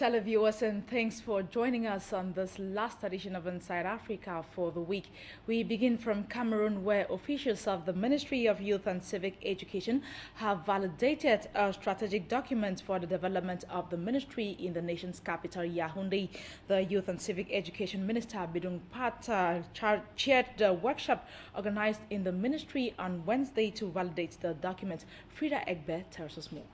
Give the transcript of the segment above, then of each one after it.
televiewers, and thanks for joining us on this last edition of Inside Africa for the week. We begin from Cameroon, where officials of the Ministry of Youth and Civic Education have validated a strategic document for the development of the ministry in the nation's capital, Yaoundé. The Youth and Civic Education Minister, Bidung Pat, chaired the workshop organized in the ministry on Wednesday to validate the document. Frida Egbe tells us more.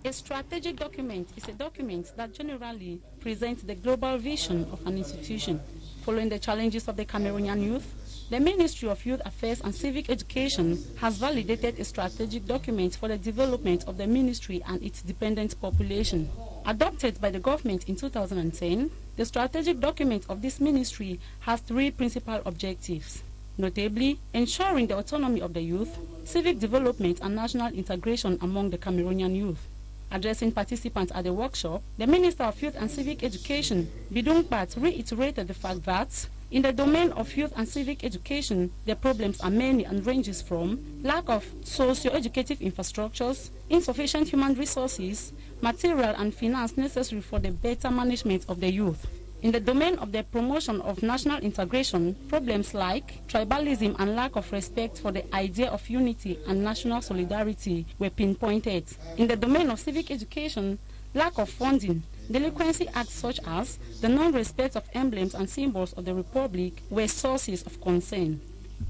A strategic document is a document that generally presents the global vision of an institution. Following the challenges of the Cameroonian youth, the Ministry of Youth Affairs and Civic Education has validated a strategic document for the development of the ministry and its dependent population. Adopted by the government in 2010, the strategic document of this ministry has three principal objectives, notably ensuring the autonomy of the youth, civic development and national integration among the Cameroonian youth. Addressing participants at the workshop, the Minister of Youth and Civic Education, Bidung Pat, reiterated the fact that in the domain of youth and civic education, the problems are many and ranges from lack of socio-educative infrastructures, insufficient human resources, material and finance necessary for the better management of the youth. In the domain of the promotion of national integration, problems like tribalism and lack of respect for the idea of unity and national solidarity were pinpointed. In the domain of civic education, lack of funding, delinquency acts such as the non-respect of emblems and symbols of the Republic were sources of concern.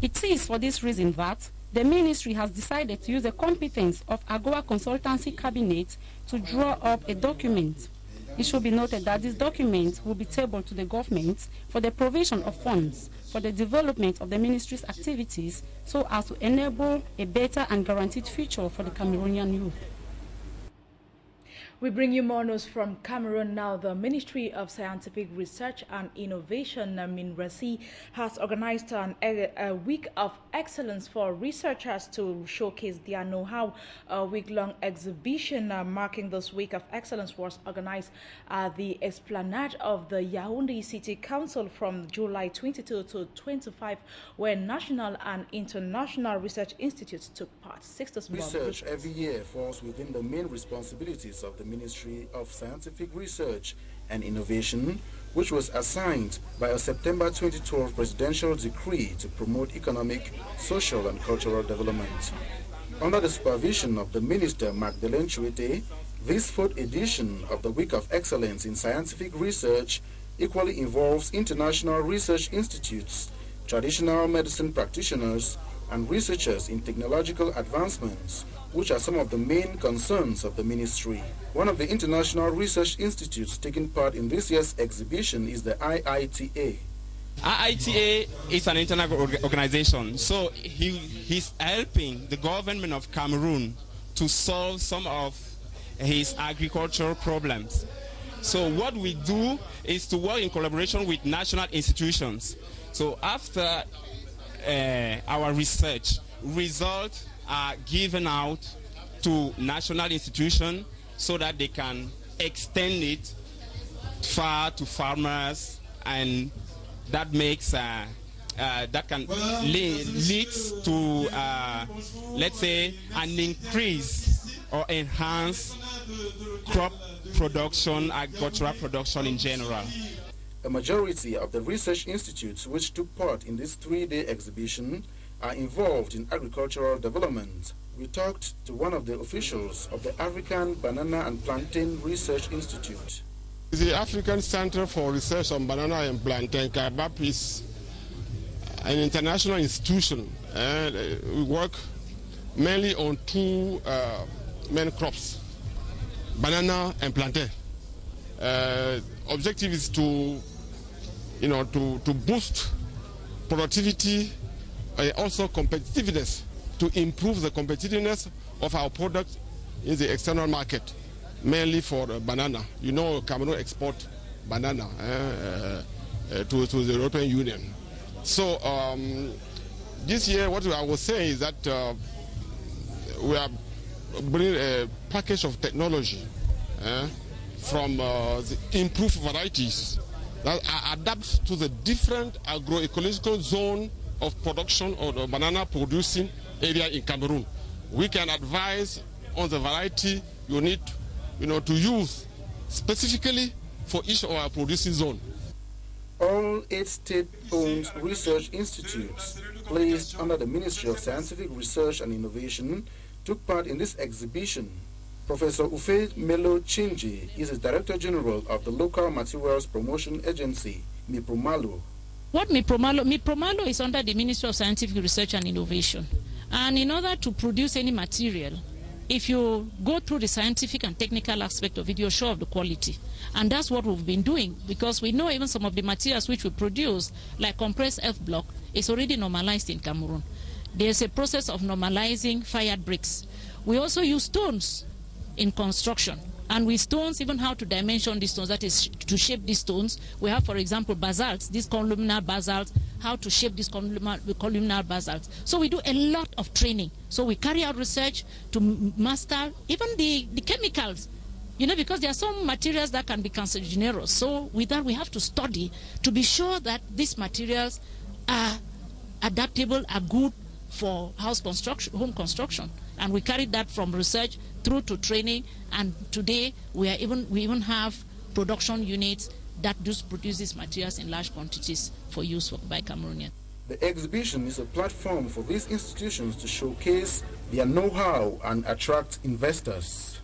It is for this reason that the ministry has decided to use the competence of AGOA Consultancy Cabinet to draw up a document. It should be noted that this document will be tabled to the government for the provision of funds for the development of the ministry's activities so as to enable a better and guaranteed future for the Cameroonian youth. We bring you more news from Cameroon now. The Ministry of Scientific Research and Innovation, MINRESI, has organized a week of excellence for researchers to showcase their know-how. A week-long exhibition marking this week of excellence was organized at the Esplanade of the Yaoundé City Council from July 22 to 25, where national and international research institutes took part. Research every year falls within the main responsibilities of the Ministry of Scientific Research and Innovation, which was assigned by a September 2012 presidential decree to promote economic, social and cultural development. Under the supervision of the Minister Magdalene Chuete, this fourth edition of the Week of Excellence in Scientific Research equally involves international research institutes, traditional medicine practitioners, and researchers in technological advancements, which are some of the main concerns of the ministry. One of the international research institutes taking part in this year's exhibition is the IITA. IITA is an international organization, so he's helping the government of Cameroon to solve some of his agricultural problems. So what we do is to work in collaboration with national institutions. So after our research, results are given out to national institutions so that they can extend it far to farmers, and that makes that can lead to let's say an increase or enhance crop production, agricultural production in general. A majority of the research institutes which took part in this three-day exhibition are involved in agricultural development. We talked to one of the officials of the African Banana and Plantain Research Institute. The African Center for Research on Banana and Plantain, CABAP, is an international institution. We work mainly on two main crops, banana and plantain. Objective is to boost productivity and also competitiveness, to improve the competitiveness of our product in the external market, mainly for banana. You know, Cameroon export banana to the European Union. So this year, what I was saying is that we are bringing a package of technology from the improved varieties that are adapted to the different agroecological zone of production or the banana producing area in Cameroon. We can advise on the variety you need to use specifically for each of our producing zone. All 8 state-owned research institutes placed under the Ministry of Scientific Research and Innovation took part in this exhibition. Professor Ufe Melo Chinji is the Director General of the Local Materials Promotion Agency, MIPROMALO. What MIPROMALO is under the Ministry of Scientific Research and Innovation. And in order to produce any material, if you go through the scientific and technical aspect of it, you're sure of the quality. And that's what we've been doing, because we know even some of the materials which we produce, like compressed earth block, is already normalized in Cameroon. There's a process of normalizing fired bricks. We also use stones in construction. And with stones, even how to dimension these stones, that is to shape these stones. We have, for example, basalts, these columnar basalts, how to shape these columnar basalts. So we do a lot of training. So we carry out research to master even the chemicals, you know, because there are some materials that can be carcinogenous. So with that, we have to study to be sure that these materials are adaptable, are good for home construction. And we carried that from research through to training, and today we even have production units that do produce these materials in large quantities for use by Cameroonians. The exhibition is a platform for these institutions to showcase their know-how and attract investors.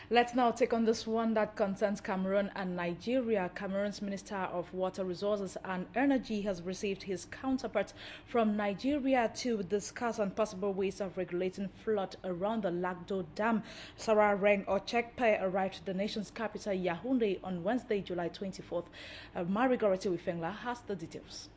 Let's now take on this one that concerns Cameroon and Nigeria. Cameroon's Minister of Water Resources and Energy has received his counterpart from Nigeria to discuss on possible ways of regulating flood around the Lagdo Dam. Sarah Reng Ochekpe arrived at the nation's capital, Yaoundé, on Wednesday, July 24th. Marigorete Wifengla has the details.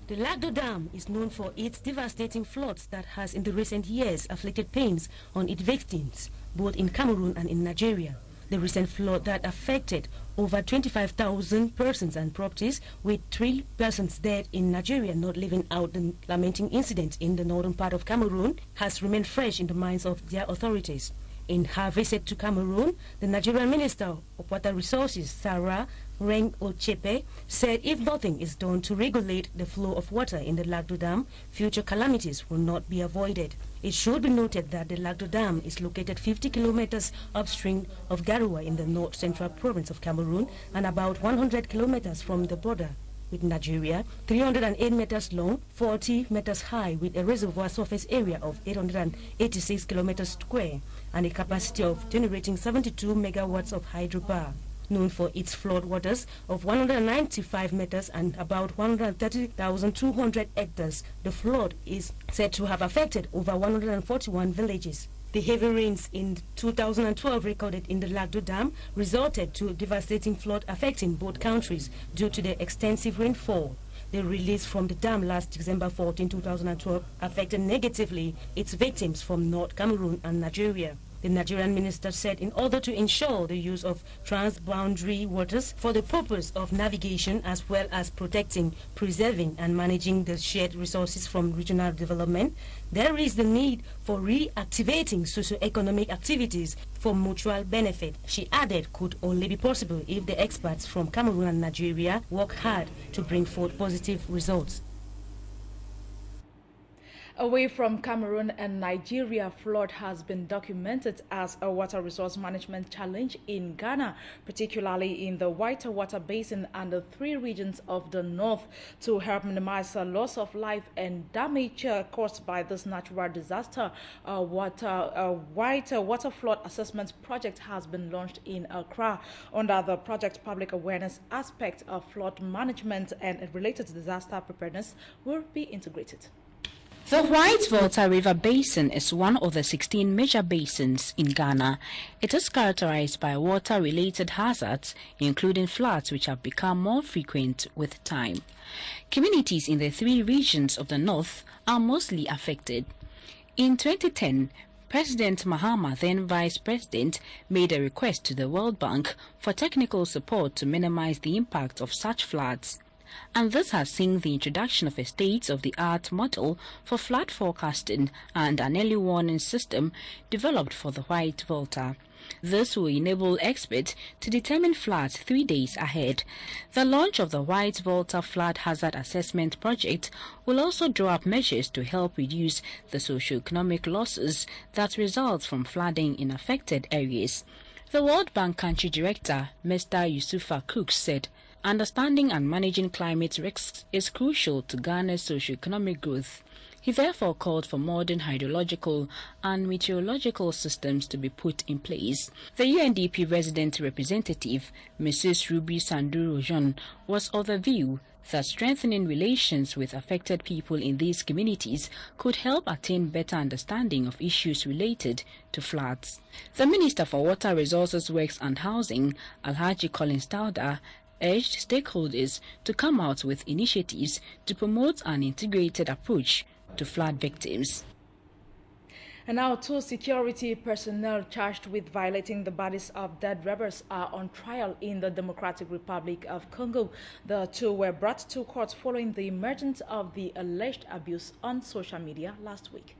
The Lagdo Dam is known for its devastating floods that has in the recent years afflicted pains on its victims, both in Cameroon and in Nigeria. The recent flood that affected over 25,000 persons and properties, with 3 persons dead in Nigeria not living out the lamenting incident in the northern part of Cameroon, has remained fresh in the minds of their authorities. In her visit to Cameroon, the Nigerian Minister of Water Resources, Sarah Reng Ochekpe, said if nothing is done to regulate the flow of water in the Lagdo Dam, future calamities will not be avoided. It should be noted that the Lagdo Dam is located 50 kilometers upstream of Garoua in the north-central province of Cameroon and about 100 kilometers from the border with Nigeria, 308 meters long, 40 meters high, with a reservoir surface area of 886 kilometers square and a capacity of generating 72 megawatts of hydropower. Known for its flood waters of 195 meters and about 130,200 hectares, the flood is said to have affected over 141 villages. The heavy rains in 2012 recorded in the Lagdo Dam resulted to devastating flood affecting both countries due to the extensive rainfall. The release from the dam last December 14, 2012 affected negatively its victims from North Cameroon and Nigeria. The Nigerian minister said in order to ensure the use of transboundary waters for the purpose of navigation as well as protecting, preserving and managing the shared resources from regional development, there is the need for reactivating socio-economic activities for mutual benefit. She added could only be possible if the experts from Cameroon and Nigeria work hard to bring forth positive results. Away from Cameroon and Nigeria, flood has been documented as a water resource management challenge in Ghana, particularly in the White Water Basin and the 3 regions of the north. To help minimize the loss of life and damage caused by this natural disaster, a White Water Flood Assessment Project has been launched in Accra. Under the project, public awareness aspect of flood management and related disaster preparedness will be integrated. The White Volta River Basin is one of the 16 major basins in Ghana. It is characterized by water-related hazards, including floods which have become more frequent with time. Communities in the 3 regions of the north are mostly affected. In 2010, President Mahama, then Vice President, made a request to the World Bank for technical support to minimize the impact of such floods. And this has seen the introduction of a state-of-the-art model for flood forecasting and an early warning system developed for the White Volta. This will enable experts to determine floods 3 days ahead. The launch of the White Volta Flood Hazard Assessment Project will also draw up measures to help reduce the socio-economic losses that result from flooding in affected areas. The World Bank Country Director, Mr. Yusufa Cook, said, "Understanding and managing climate risks is crucial to Ghana's socio-economic growth." He therefore called for modern hydrological and meteorological systems to be put in place. The UNDP resident representative, Mrs. Ruby Sanduro-Jean, was of the view that strengthening relations with affected people in these communities could help attain better understanding of issues related to floods. The Minister for Water Resources, Works and Housing, Alhaji Collins Tauda, urged stakeholders to come out with initiatives to promote an integrated approach to flood victims. And now 2 security personnel charged with violating the bodies of dead rebels are on trial in the Democratic Republic of Congo. The 2 were brought to court following the emergence of the alleged abuse on social media last week.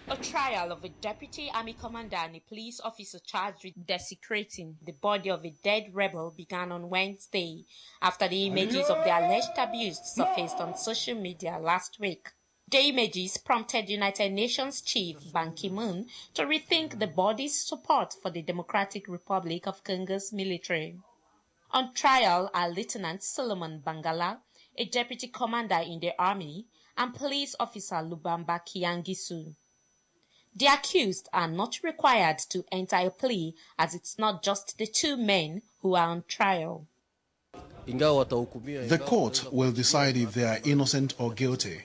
A trial of a deputy army commander and a police officer charged with desecrating the body of a dead rebel began on Wednesday after the images of the alleged abuse surfaced on social media last week. The images prompted United Nations Chief Ban Ki-moon to rethink the body's support for the Democratic Republic of Congo's military. On trial are Lieutenant Solomon Bangala, a deputy commander in the army, and police officer Lubamba Kiangisu. The accused are not required to enter a plea, as it's not just the 2 men who are on trial. The court will decide if they are innocent or guilty.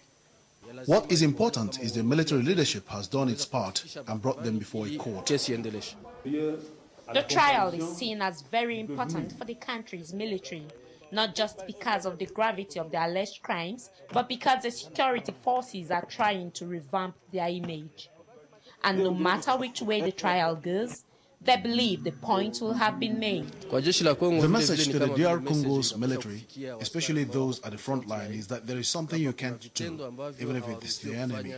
What is important is the military leadership has done its part and brought them before a court. The trial is seen as very important for the country's military, not just because of the gravity of the alleged crimes, but because the security forces are trying to revamp their image. And no matter which way the trial goes, they believe the point will have been made. The message to the DR Congo's military, especially those at the front line, is that there is something you can't do, even if it is the enemy.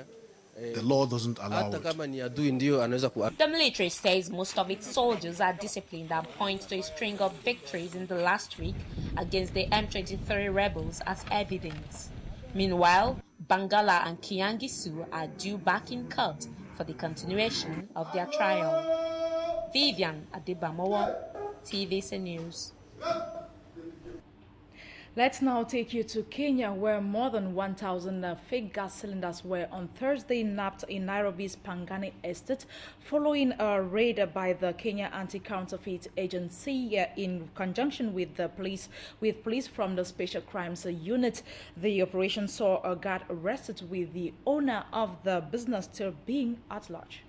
The law doesn't allow it. The military says most of its soldiers are disciplined and points to a string of victories in the last week against the M23 rebels as evidence. Meanwhile, Bangala and Kiangisu are due back in court for the continuation of their trial. Vivian Adebamowa, TVC News. Let's now take you to Kenya, where more than 1,000 fake gas cylinders were on Thursday nabbed in Nairobi's Pangani estate following a raid by the Kenya Anti-Counterfeit Agency in conjunction with the police from the Special Crimes Unit. The operation saw a guard arrested, with the owner of the business still being at large.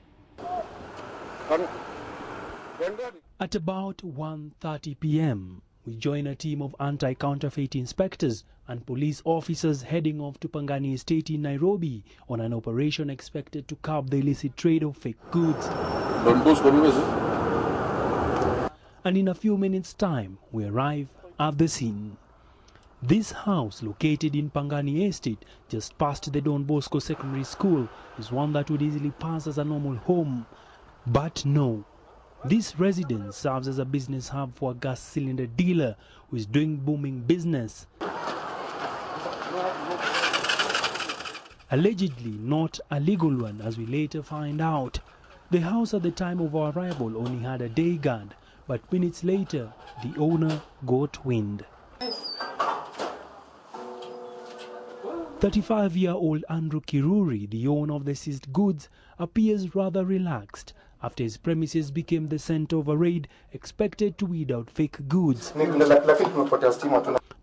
At about 1:30 p.m., we join a team of anti-counterfeit inspectors and police officers heading off to Pangani Estate in Nairobi on an operation expected to curb the illicit trade of fake goods. And in a few minutes' time, we arrive at the scene. This house, located in Pangani Estate, just past the Don Bosco Secondary School, is one that would easily pass as a normal home. But no. This residence serves as a business hub for a gas cylinder dealer who is doing booming business. Allegedly not a legal one, as we later find out. The house at the time of our arrival only had a day guard, but minutes later, the owner got wind. 35-year-old Andrew Kiruri, the owner of the seized goods, appears rather relaxed after his premises became the center of a raid expected to weed out fake goods.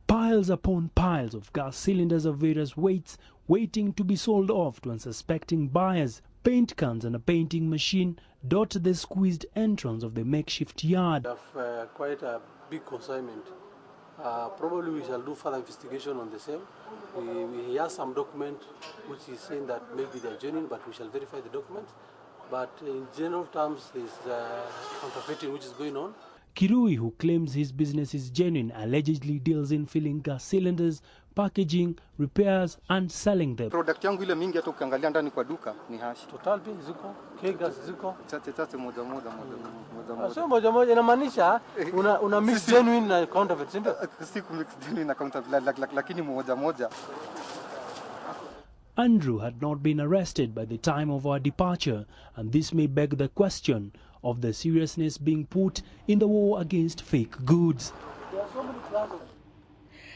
Piles upon piles of gas cylinders of various weights waiting to be sold off to unsuspecting buyers. Paint cans and a painting machine dot the squeezed entrance of the makeshift yard. We have quite a big consignment. Probably we shall do further investigation on the same. We have some document which is saying that maybe they're genuine, but we shall verify the documents. But in general terms, there's counterfeiting which is going on. Kirui, who claims his business is genuine, allegedly deals in filling gas cylinders, packaging, repairs and selling them. Product yangu ile mingi hata ukiangalia ndani kwa duka ni hashi. Total bi ziko, K-gas ziko. Chache moja moja. Sio moja moja, inamaanisha una mix genuine na counterfeit, ndio? Si ku mix genuine na counterfeit, lakini moja moja. Andrew had not been arrested by the time of our departure, and this may beg the question of the seriousness being put in the war against fake goods.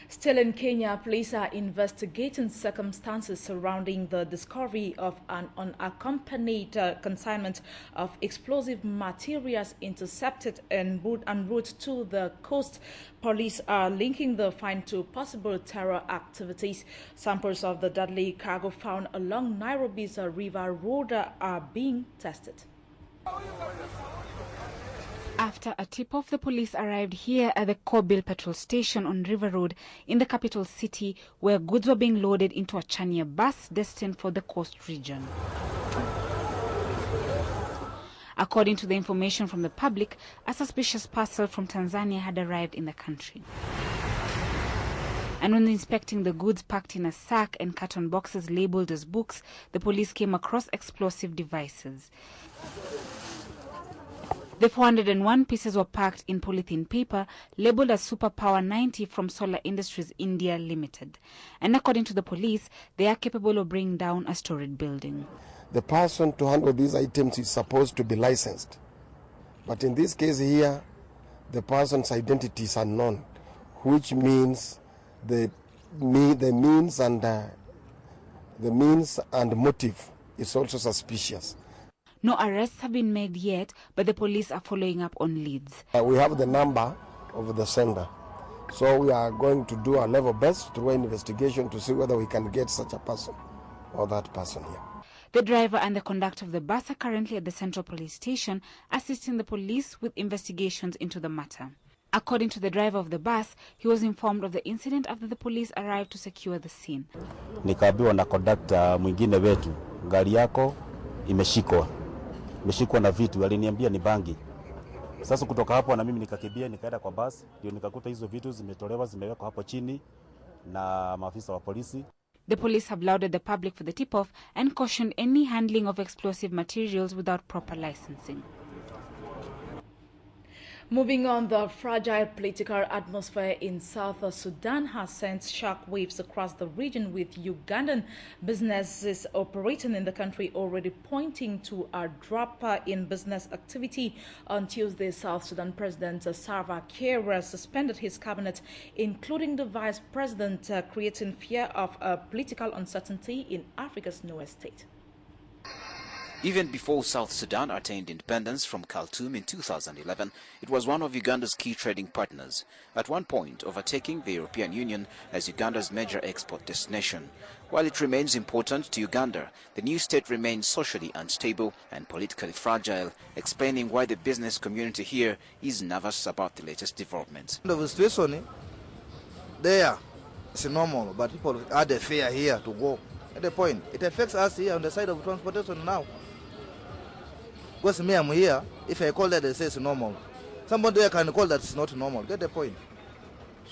Still in Kenya, police are investigating circumstances surrounding the discovery of an unaccompanied consignment of explosive materials intercepted en route to the coast. Police are linking the find to possible terror activities. Samples of the deadly cargo found along Nairobi's River Road are being tested. After a tip-off, the police arrived here at the Kobil petrol station on River Road in the capital city, where goods were being loaded into a Chania bus destined for the coast region. According to the information from the public, a suspicious parcel from Tanzania had arrived in the country. And when inspecting the goods packed in a sack and carton boxes labeled as books, the police came across explosive devices. The 401 pieces were packed in polythene paper labeled as Superpower 90 from Solar Industries India Limited. And according to the police, they are capable of bringing down a storied building. The person to handle these items is supposed to be licensed. But in this case here, the person's identity is unknown, which means the means and motive is also suspicious. No arrests have been made yet, but the police are following up on leads. We have the number of the sender, so we are going to do our level best through an investigation to see whether we can get such a person or that person here. The driver and the conductor of the bus are currently at the Central Police Station, assisting the police with investigations into the matter. According to the driver of the bus, he was informed of the incident after the police arrived to secure the scene. Nikaambiwa na conductor mwingine wetu, gari yako imeshikwa na vitu, aliniambia ni bangi. Sasa kutoka hapo na mimi nikakimbia nikaenda kwa bus, ndio nikakuta hizo vitu zimetolewa zimewekwa hapo chini na maafisa wa polisi. The police have lauded the public for the tip-off and cautioned any handling of explosive materials without proper licensing. Moving on, the fragile political atmosphere in South Sudan has sent shockwaves across the region, with Ugandan businesses operating in the country already pointing to a drop in business activity. On Tuesday, South Sudan President Salva Kiir suspended his cabinet, including the vice president, creating fear of political uncertainty in Africa's newest state. Even before South Sudan attained independence from Khartoum in 2011, it was one of Uganda's key trading partners, at one point overtaking the European Union as Uganda's major export destination. While it remains important to Uganda, the new state remains socially unstable and politically fragile, explaining why the business community here is nervous about the latest developments. The situation there is normal, but people add a fear here to go. At the point, it affects us here on the side of transportation now. Because me, I'm here, if I call that, they say it's normal. Somebody there can call that it's not normal. Get the point?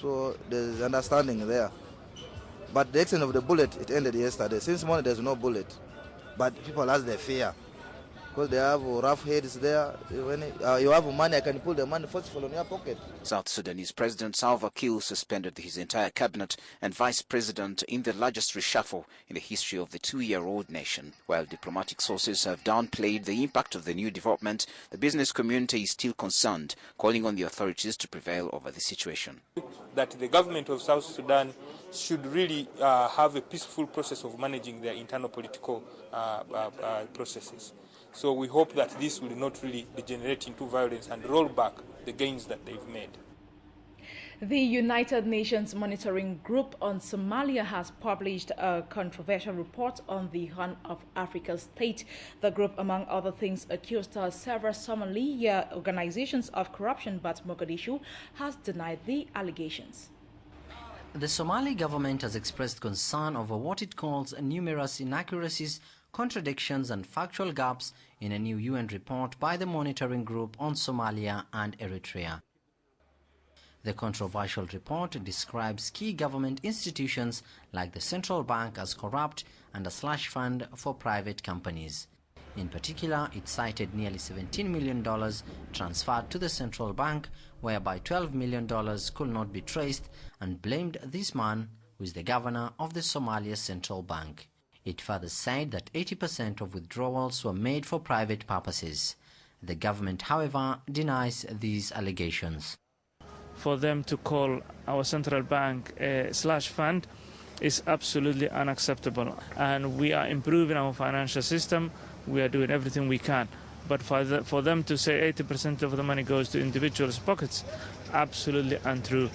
So there's understanding there. But the extent of the bullet, it ended yesterday. Since morning, there's no bullet. But people has their fear. Because they have rough heads there. When you have money, I can pull the money forcefully on your pocket. South Sudanese President Salva Kiir suspended his entire cabinet and vice president in the largest reshuffle in the history of the two-year-old nation. While diplomatic sources have downplayed the impact of the new development, the business community is still concerned, calling on the authorities to prevail over the situation. That the government of South Sudan should really have a peaceful process of managing their internal political processes. So we hope that this will not really degenerate into violence and roll back the gains that they've made. The United Nations Monitoring Group on Somalia has published a controversial report on the Horn of Africa state. The group, among other things, accused several Somali organizations of corruption, but Mogadishu has denied the allegations. The Somali government has expressed concern over what it calls numerous inaccuracies, contradictions and factual gaps in a new UN report by the Monitoring Group on Somalia and Eritrea. The controversial report describes key government institutions like the central bank as corrupt and a slush fund for private companies. In particular, it cited nearly $17 million transferred to the central bank, whereby $12 million could not be traced, and blamed this man, who is the governor of the Somalia Central Bank. It further said that 80% of withdrawals were made for private purposes. The government, however, denies these allegations. For them to call our central bank a slush fund is absolutely unacceptable, and we are improving our financial system. We are doing everything we can, but for them to say 80% of the money goes to individuals' pockets, absolutely untrue.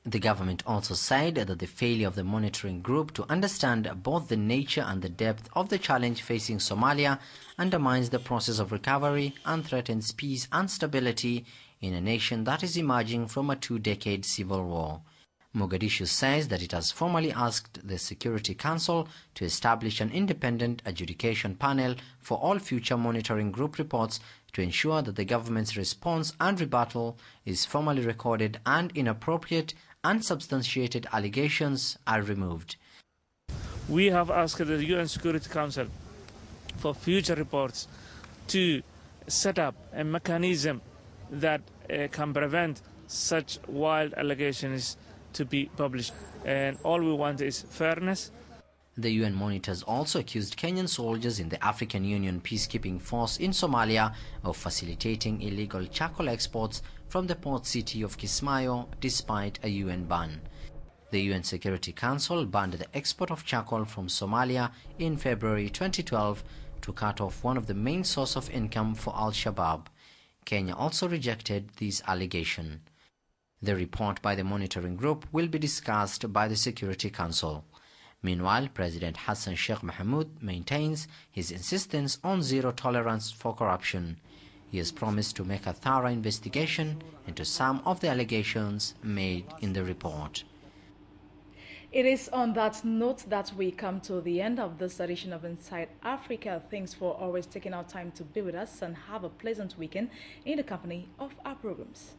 The government also said that the failure of the monitoring group to understand both the nature and the depth of the challenge facing Somalia undermines the process of recovery and threatens peace and stability in a nation that is emerging from a 2-decade civil war. Mogadishu says that it has formally asked the Security Council to establish an independent adjudication panel for all future monitoring group reports to ensure that the government's response and rebuttal is formally recorded and inappropriate, unsubstantiated allegations are removed. We have asked the UN Security Council for future reports to set up a mechanism that can prevent such wild allegations to be published. And all we want is fairness. The UN monitors also accused Kenyan soldiers in the African Union peacekeeping force in Somalia of facilitating illegal charcoal exports from the port city of Kismayo despite a UN ban. The UN Security Council banned the export of charcoal from Somalia in February 2012 to cut off one of the main sources of income for Al-Shabaab. Kenya also rejected this allegation. The report by the monitoring group will be discussed by the Security Council. Meanwhile, President Hassan Sheikh Mohamud maintains his insistence on zero tolerance for corruption. He has promised to make a thorough investigation into some of the allegations made in the report. It is on that note that we come to the end of this edition of Inside Africa. Thanks for always taking our time to be with us, and have a pleasant weekend in the company of our programs.